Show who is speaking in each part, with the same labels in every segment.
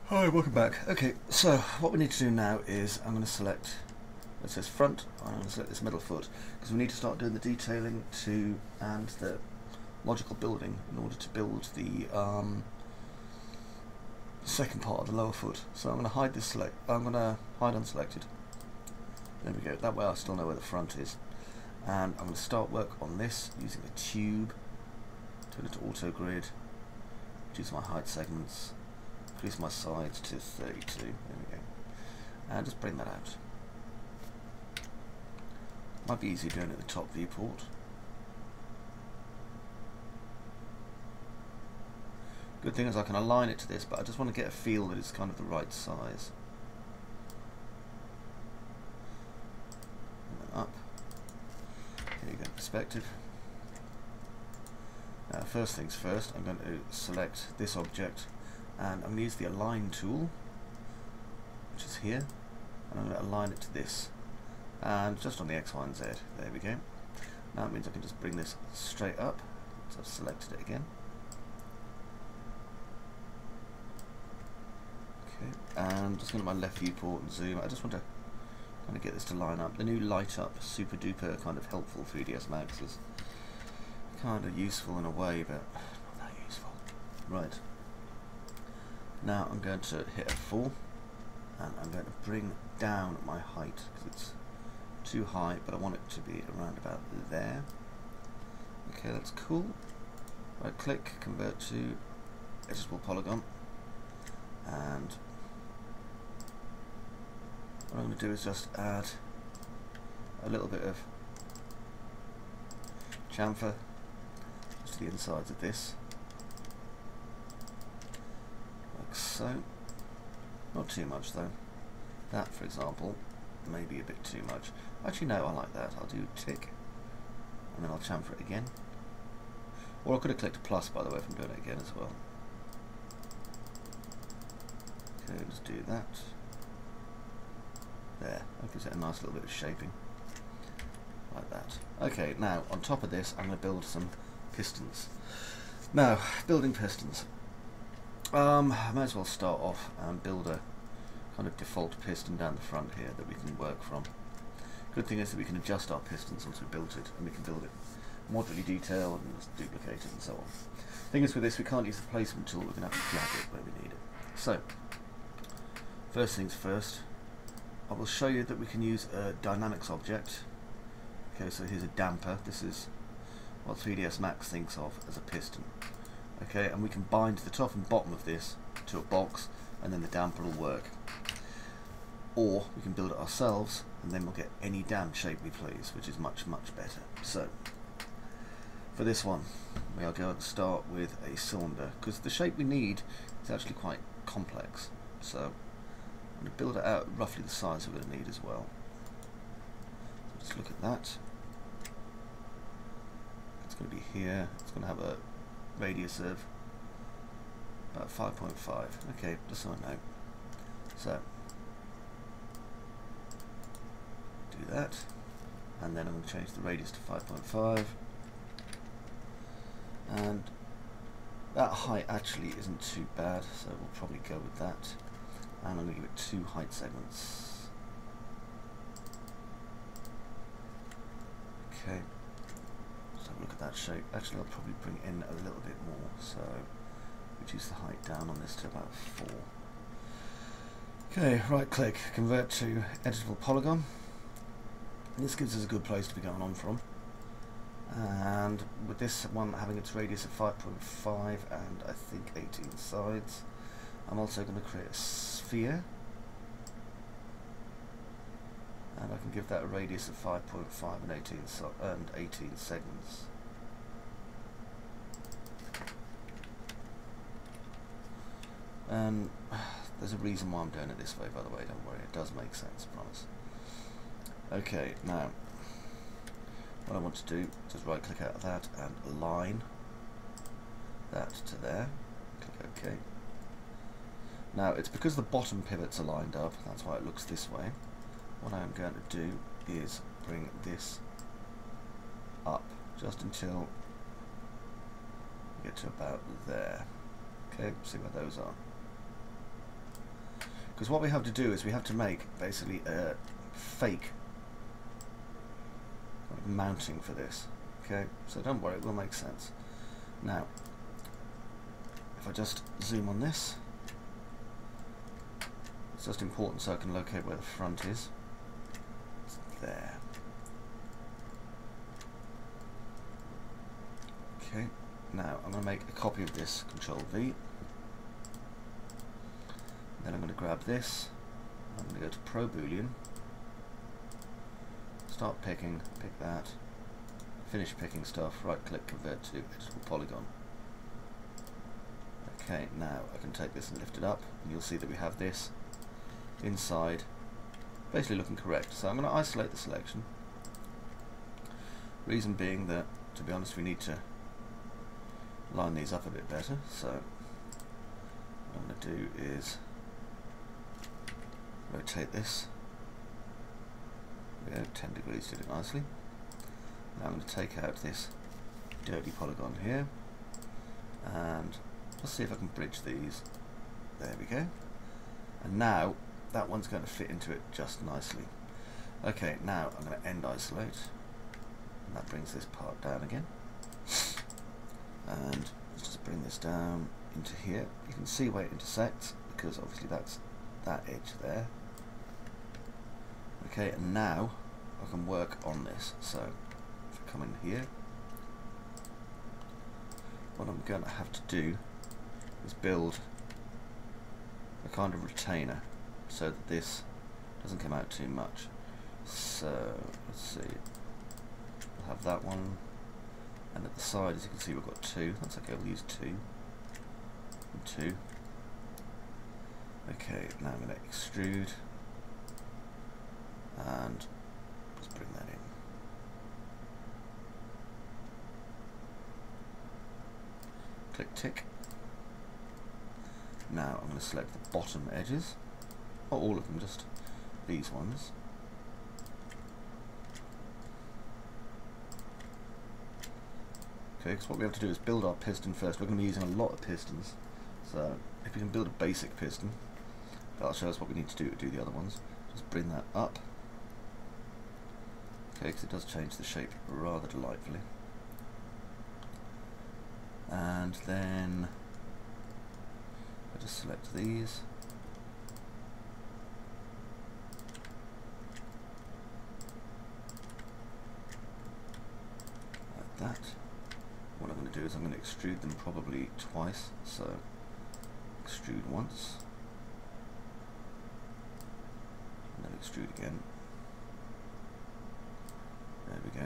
Speaker 1: Hi, welcome back. Okay, so what we need to do now is I'm going to select, it says front, I'm going to select this middle foot because we need to start doing the detailing to and the logical building in order to build the second part of the lower foot. So I'm going to hide this I'm going to hide unselected. There we go, that way I still know where the front is. And I'm going to start work on this using a tube, turn it to auto grid, reduce my height segments, increase my sides to 32, there we go, and just bring that out. Might be easier doing it at the top viewport. Good thing is I can align it to this, but I just want to get a feel that it's kind of the right size. And then up. Here you go, perspective. Now first things first, I'm going to select this object and I'm going to use the align tool, which is here, and I'm going to align it to this, and just on the X, Y and Z. There we go. Now it means I can just bring this straight up, so I've selected it again. Okay, and just going to my left viewport and zoom. I just want to kind of get this to line up. The new light up super duper kind of helpful 3ds Max is kind of useful in a way, but not that useful. Right. Now I'm going to hit F4 and I'm going to bring down my height because it's too high, but I want it to be around about there. Okay, that's cool. Right click, convert to editable polygon, and what I'm going to do is just add a little bit of chamfer just to the insides of this. So, not too much though. That, for example, may be a bit too much. Actually no, I like that. I'll do tick, and then I'll chamfer it again. Or I could have clicked plus, by the way, if I'm doing it again as well. Okay, let's do that. There, that gives it a nice little bit of shaping. Like that. Okay, now, on top of this, I'm going to build some pistons. Now, building pistons. I might as well start off and build a kind of default piston down the front here that we can work from. Good thing is that we can adjust our pistons once we've built it, and we can build it moderately detailed and just duplicate it and so on. Thing is, with this we can't use the placement tool, we're going to have to flag it where we need it. So, first things first, I will show you that we can use a dynamics object. Okay, so here's a damper. This is what 3ds Max thinks of as a piston. Okay, and we can bind the top and bottom of this to a box, and then the damper will work. Or we can build it ourselves, and then we'll get any damn shape we please, which is much, much better. So, for this one, we are going to start with a cylinder, because the shape we need is actually quite complex. So, I'm going to build it out roughly the size we're going to need as well. So let's look at that. It's going to be here. It's going to have a radius of about 5.5. Okay, just so I know. So do that, and then I'm going to change the radius to 5.5, and that height actually isn't too bad, so we'll probably go with that, and I'm going to give it 2 height segments. Okay. Look at that shape. Actually, I'll probably bring in a little bit more, so reduce the height down on this to about 4. Okay, right click, convert to editable polygon. And this gives us a good place to be going on from. And with this one having its radius of 5.5 and I think 18 sides, I'm also going to create a sphere. And I can give that a radius of 5.5 and 18 segments. There's a reason why I'm doing it this way, by the way, don't worry, it does make sense, I promise. Okay, now, what I want to do is just right click out of that and align that to there. Click OK. Now, it's because the bottom pivots are lined up, that's why it looks this way. What I am going to do is bring this up just until we get to about there. Okay, see where those are. Because what we have to do is we have to make basically a fake kind of mounting for this. Okay, so don't worry, it will make sense. Now, if I just zoom on this, it's just important so I can locate where the front is. It's there. Okay, now I'm going to make a copy of this, Control V. Then I'm going to grab this, I'm going to go to Pro Boolean, start picking, pick that, finish picking stuff, right click, convert to editable polygon. Okay, now I can take this and lift it up, and you'll see that we have this inside, basically looking correct. So I'm going to isolate the selection. Reason being that, to be honest, we need to line these up a bit better. So what I'm going to do is rotate this. There we go, 10 degrees, did it nicely. Now I'm going to take out this dirty polygon here, and let's see if I can bridge these. There we go. And now that one's going to fit into it just nicely. Okay, now I'm going to end isolate, and that brings this part down again. And let's just bring this down into here. You can see where it intersects, because obviously that's that edge there. Okay, and now I can work on this. So if I come in here, what I'm going to have to do is build a kind of retainer so that this doesn't come out too much. So let's see, we'll have that one, and at the side, as you can see, we've got two. That's okay, we'll use two and two. Okay, now I'm going to extrude and just bring that in. Click tick. Now I'm going to select the bottom edges, not all of them, just these ones. Okay, because what we have to do is build our piston first. We're going to be using a lot of pistons, so if we can build a basic piston, that'll show us what we need to do the other ones. Just bring that up. Okay, because it does change the shape rather delightfully. And then I just select these. Like that. What I'm going to do is I'm going to extrude them probably twice. So extrude once, and then extrude again. There we go.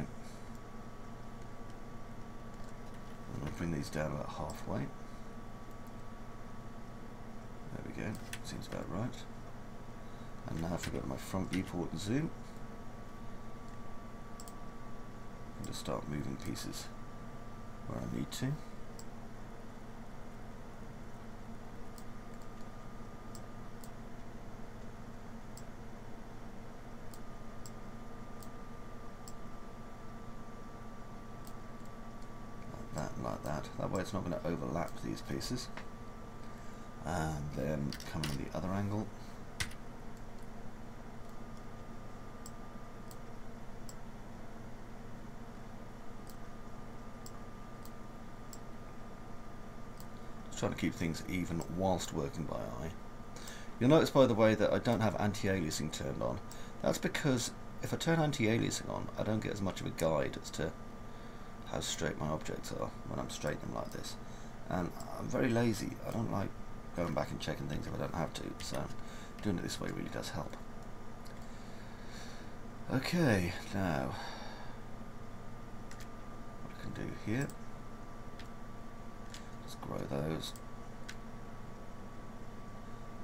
Speaker 1: I'm going to bring these down about halfway. There we go, seems about right. And now if I go to my front viewport and zoom, and just start moving pieces where I need to. Like that and like that. That way it's not going to overlap these pieces. And then come in the other angle. Just trying to keep things even whilst working by eye. You'll notice, by the way, that I don't have anti-aliasing turned on. That's because if I turn anti-aliasing on, I don't get as much of a guide as to how straight my objects are when I'm straightening them like this. And I'm very lazy. I don't like going back and checking things if I don't have to, so doing it this way really does help. Okay, now what I can do here, just grow those,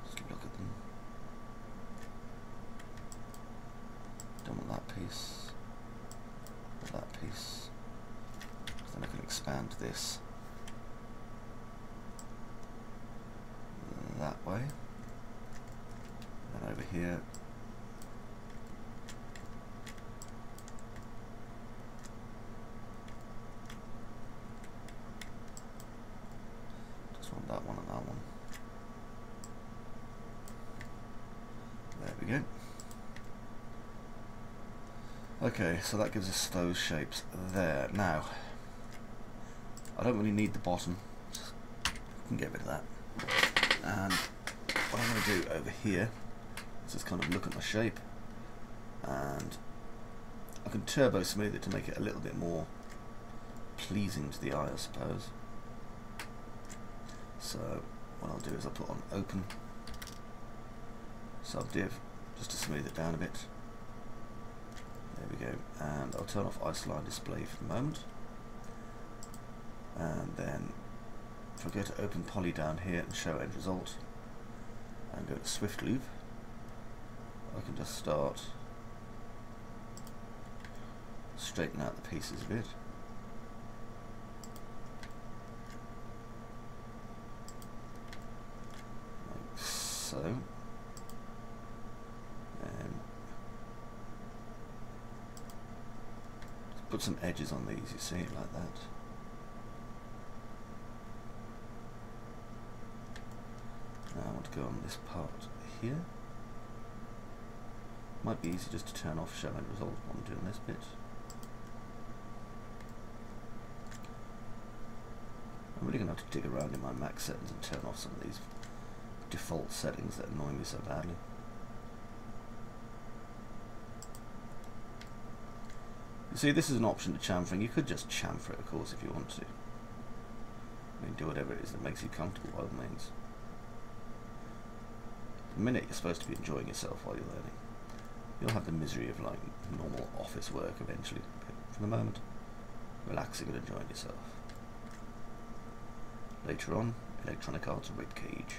Speaker 1: just look at them. Don't want that piece, or that piece, then I can expand this that way, and over here just want that one and that one. we go. Okay, so that gives us those shapes there. Now, I don't really need the bottom. I can get rid of that. And what I'm going to do over here is just kind of look at my shape, and I can turbo smooth it to make it a little bit more pleasing to the eye, I suppose. So what I'll do is I'll put on open subdiv just to smooth it down a bit. There we go, and I'll turn off isoline display for the moment, and then if I go to open poly down here and show end result and go to swift loop, I can just start straightening out the pieces a bit. Like so. And put some edges on these, you see, like that. Now I want to go on this part here. Might be easy just to turn off show end result while I'm doing this bit. I'm really going to have to dig around in my max settings and turn off some of these default settings that annoy me so badly. You see, this is an option to chamfering. You could just chamfer it, of course, if you want to. I mean, do whatever it is that makes you comfortable, by all means. The minute you're supposed to be enjoying yourself while you're learning, you'll have the misery of like normal office work eventually. But for the moment, relaxing and enjoying yourself. Later on, Electronic Arts ribcage.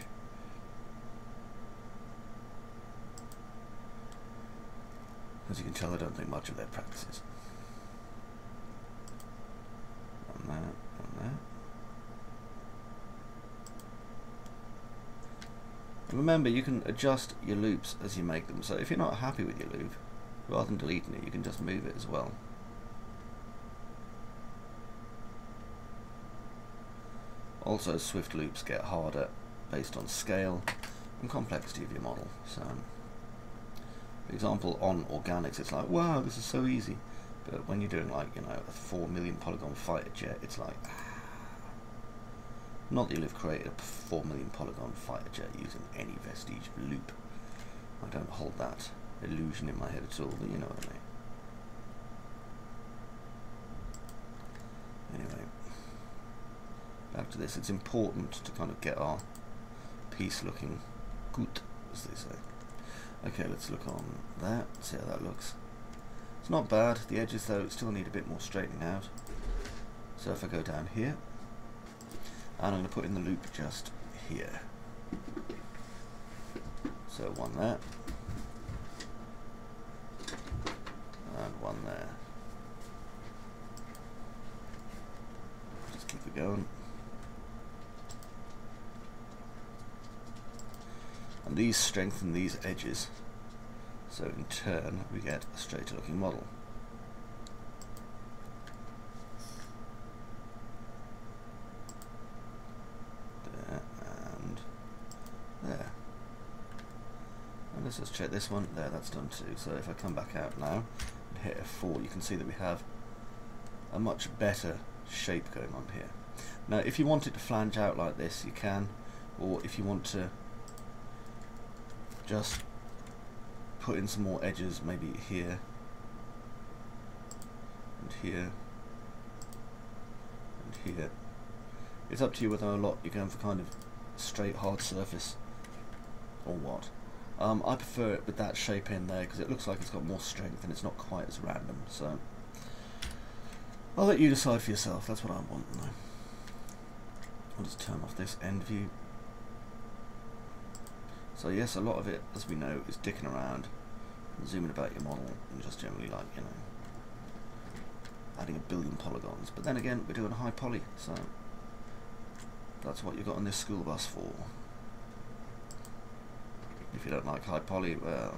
Speaker 1: As you can tell, I don't think much of their practices. On that, on that. And remember, you can adjust your loops as you make them. So if you're not happy with your loop, rather than deleting it, you can just move it as well. Also, swift loops get harder based on scale and complexity of your model. So, for example, on organics, it's like, wow, this is so easy. But when you're doing like, you know, a 4 million polygon fighter jet, it's like, not that you'll have created a 4 million polygon fighter jet using any vestige of loop. I don't hold that illusion in my head at all, but you know what I mean. Anyway, back to this. It's important to kind of get our piece looking good, as they say. Okay, let's look on that, see how that looks. It's not bad. The edges, though, still need a bit more straightening out. So if I go down here, and I'm going to put in the loop just here. So one there, and one there. Just keep it going. And these strengthen these edges, so in turn we get a straighter looking model. There and there. And let's just check this one. There, that's done too. So if I come back out now and hit F4, you can see that we have a much better shape going on here. Now if you want it to flange out like this, you can, or if you want to just put in some more edges, maybe here and here and here. It's up to you whether or not you're going for kind of straight hard surface or what. I prefer it with that shape in there because it looks like it's got more strength and it's not quite as random, so I'll let you decide for yourself. That's what I want though. I'll just turn off this end view. So yes, a lot of it, as we know, is dicking around and zooming about your model and just generally like, you know, adding a billion polygons. But then again, we're doing high poly, so that's what you got on this school bus for. If you don't like high poly, well,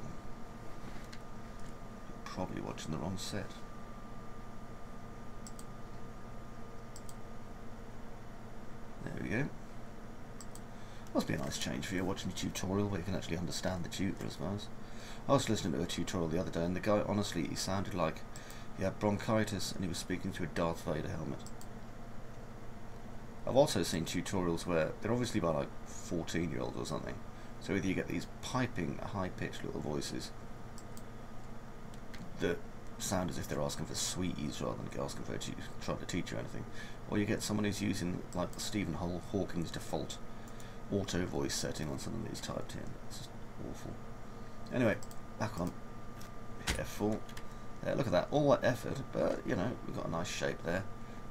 Speaker 1: you're probably watching the wrong set. There we go. Must be a nice change for you watching a tutorial where you can actually understand the tutor, I suppose. I was listening to a tutorial the other day, and the guy, honestly, he sounded like he had bronchitis and he was speaking through a Darth Vader helmet. I've also seen tutorials where they're obviously by like 14-year-olds or something, so either you get these piping, high-pitched little voices that sound as if they're asking for sweeties rather than asking for trying to teach you anything, or you get someone who's using like Stephen Hawking's default auto voice setting on something that he's typed in. It's just awful. Anyway, back on. Hit F4. There, look at that. All that effort, but you know, we've got a nice shape there.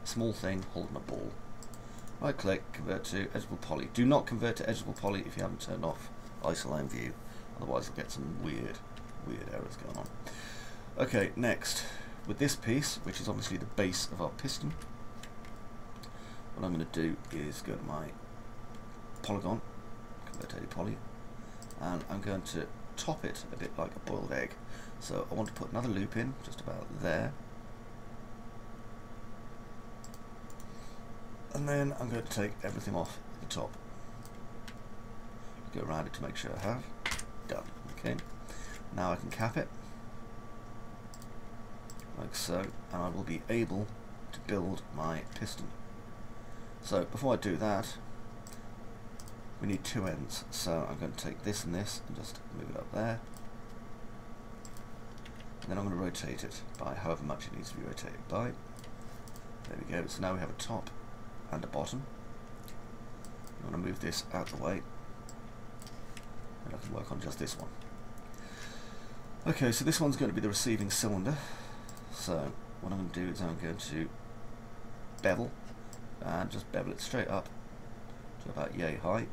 Speaker 1: A small thing holding a ball. Right click, convert to editable poly. Do not convert to editable poly if you haven't turned off isoline view, otherwise you'll get some weird errors going on. Okay, next, with this piece, which is obviously the base of our piston, what I'm going to do is go to my polygon, convert to poly, and I'm going to top it a bit like a boiled egg. So I want to put another loop in, just about there. And then I'm going to take everything off the top. Go around it to make sure I have. Done. Okay. Now I can cap it. Like so. And I will be able to build my piston. So before I do that, we need two ends. So I'm going to take this and this and just move it up there. And then I'm going to rotate it by however much it needs to be rotated by. There we go. So now we have a top and a bottom. I'm going to move this out of the way, and I can work on just this one. Okay, so this one's going to be the receiving cylinder. So what I'm going to do is I'm going to bevel, and just bevel it straight up to about yay high.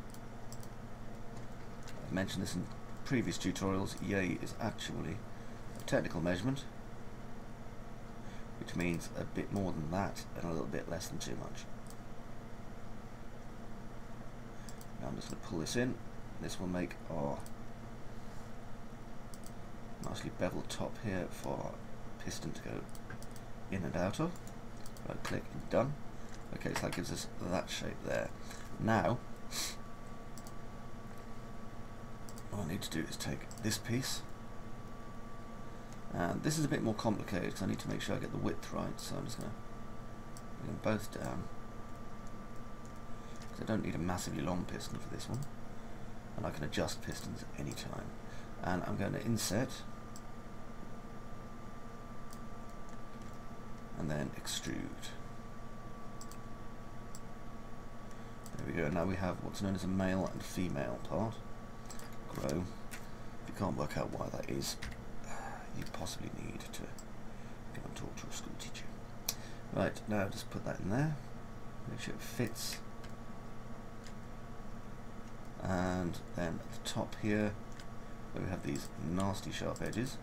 Speaker 1: I've mentioned this in previous tutorials. Yay is actually a technical measurement, which means a bit more than that and a little bit less than too much. Now I'm just going to pull this in. This will make our nicely beveled top here for our piston to go in and out of. Right click and done. Okay, so that gives us that shape there. Now, what I need to do is take this piece, and this is a bit more complicated because I need to make sure I get the width right, so I'm just going to bring them both down. I don't need a massively long piston for this one, and I can adjust pistons at any time. And I'm going to inset and then extrude. There we go. Now we have what's known as a male and female part. Grow. If you can't work out why that is, you possibly need to go and talk to a school teacher. Right, now just put that in there, make sure it fits. And then at the top here, where we have these nasty sharp edges,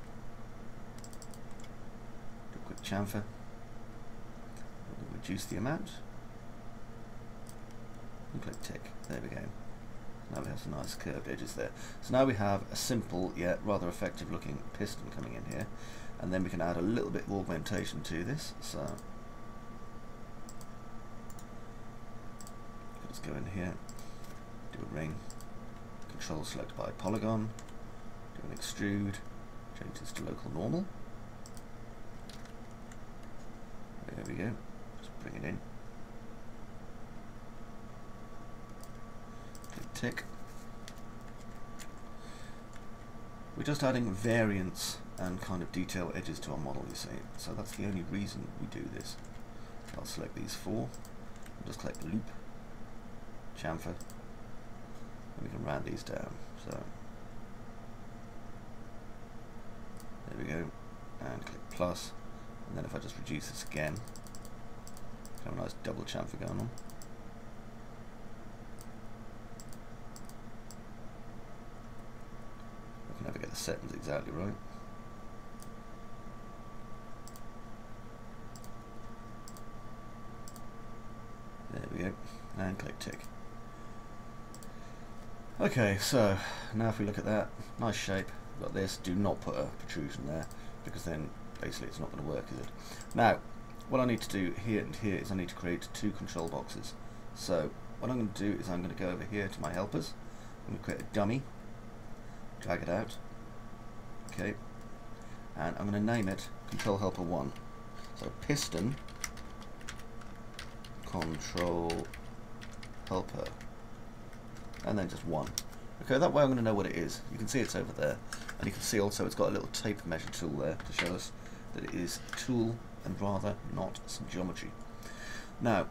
Speaker 1: do a quick chamfer, reduce the amount, and click tick. There we go. Now we have some nice curved edges there. So now we have a simple yet rather effective looking piston coming in here, and then we can add a little bit of augmentation to this. So let's go in here, do a ring, control select by polygon, do an extrude, change this to local normal. There we go, just bring it in. Click tick. We're just adding variance and kind of detail edges to our model, you see, so that's the only reason we do this. I'll select these four, and just click loop, chamfer, and we can round these down. So there we go, and click plus, and then if I just reduce this again, have a nice double chamfer going on. I can never get the settings exactly right. There we go, and click tick. Okay, so now if we look at that, nice shape, we've got this. Do not put a protrusion there, because then basically it's not going to work, is it? Now, what I need to do here and here is I need to create two control boxes. So what I'm going to do is I'm going to go over here to my helpers, I'm going to create a dummy, drag it out, Okay, and I'm going to name it Control Helper 1. So piston Control Helper, and then just 1. Okay, that way I'm going to know what it is. You can see it's over there, and you can see also it's got a little tape measure tool there to show us that it is a tool and rather not some geometry. Now,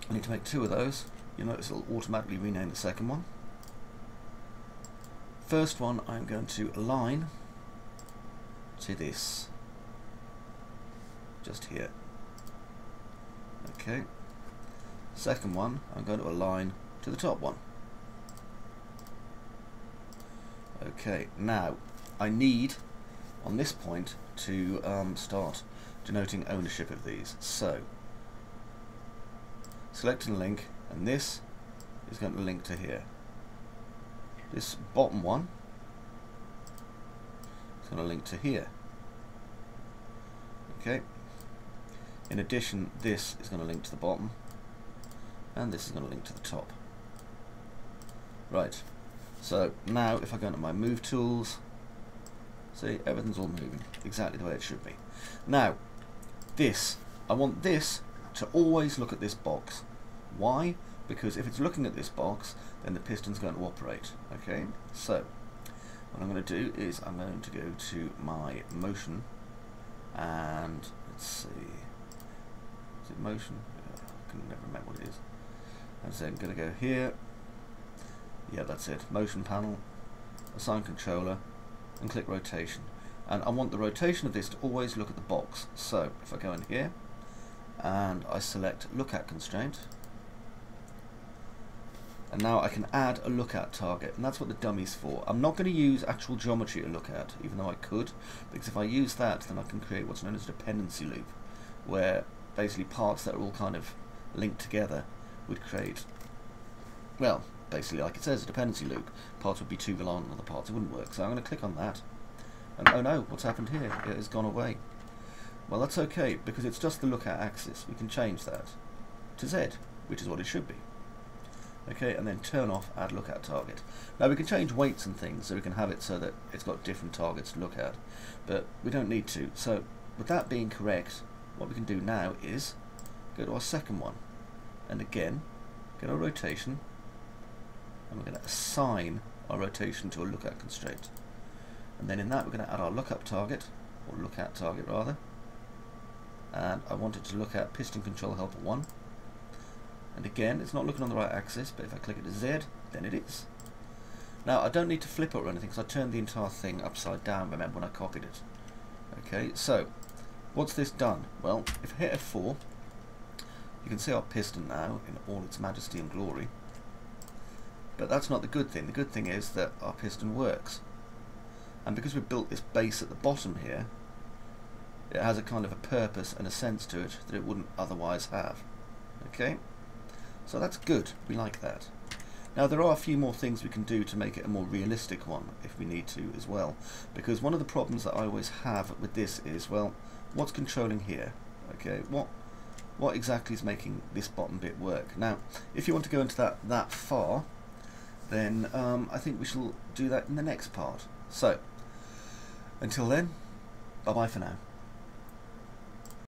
Speaker 1: I need to make 2 of those. You'll notice it'll automatically rename the second one. First one I'm going to align to this, just here. Okay. Second one I'm going to align to the top one. Okay, now I need on this point to start denoting ownership of these. So selecting link, and this is going to link to here. This bottom one is going to link to here. Okay. In addition, this is going to link to the bottom, and this is going to link to the top. Right. So now if I go into my move tools, see, everything's all moving exactly the way it should be. Now this, I want this to always look at this box. Why? Because if it's looking at this box, then the piston's going to operate. Okay, so what I'm going to do is I'm going to go to my motion, and let's see, is it motion? I can never remember what it is. And so I'm going to go here. Yeah, that's it. Motion panel, assign controller, and click rotation. And I want the rotation of this to always look at the box. So if I go in here and I select look at constraint, and now I can add a look at target, and that's what the dummy's for. I'm not going to use actual geometry to look at, even though I could, because if I use that, then I can create what's known as a dependency loop, where basically parts that are all kind of linked together would create, well, basically like it says, a dependency loop. Parts would be too reliant on other parts, it wouldn't work. So I'm going to click on that, and oh no, what's happened here? It has gone away. Well, that's okay, because it's just the look at axis. We can change that to Z, which is what it should be. Okay, and then turn off add look at target. Now we can change weights and things, so we can have it so that it's got different targets to look at, but we don't need to. So with that being correct, what we can do now is go to our second one, and again get our rotation, and we're going to assign our rotation to a look at constraint, and then in that we're going to add our look up target, or look at target rather, and I want it to look at piston control helper 1. And again, it's not looking on the right axis, but if I click it to Z, then it is. Now, I don't need to flip it or anything, because I turned the entire thing upside down, remember, when I copied it. Okay, so, what's this done? Well, if I hit F4, you can see our piston now in all its majesty and glory. But that's not the good thing. The good thing is that our piston works. And because we've built this base at the bottom here, it has a kind of a purpose and a sense to it that it wouldn't otherwise have. Okay? So that's good, we like that. Now there are a few more things we can do to make it a more realistic one if we need to as well, because one of the problems that I always have with this is, well, what's controlling here? Okay, what exactly is making this bottom bit work? Now if you want to go into that far, then I think we shall do that in the next part. So until then, bye bye for now.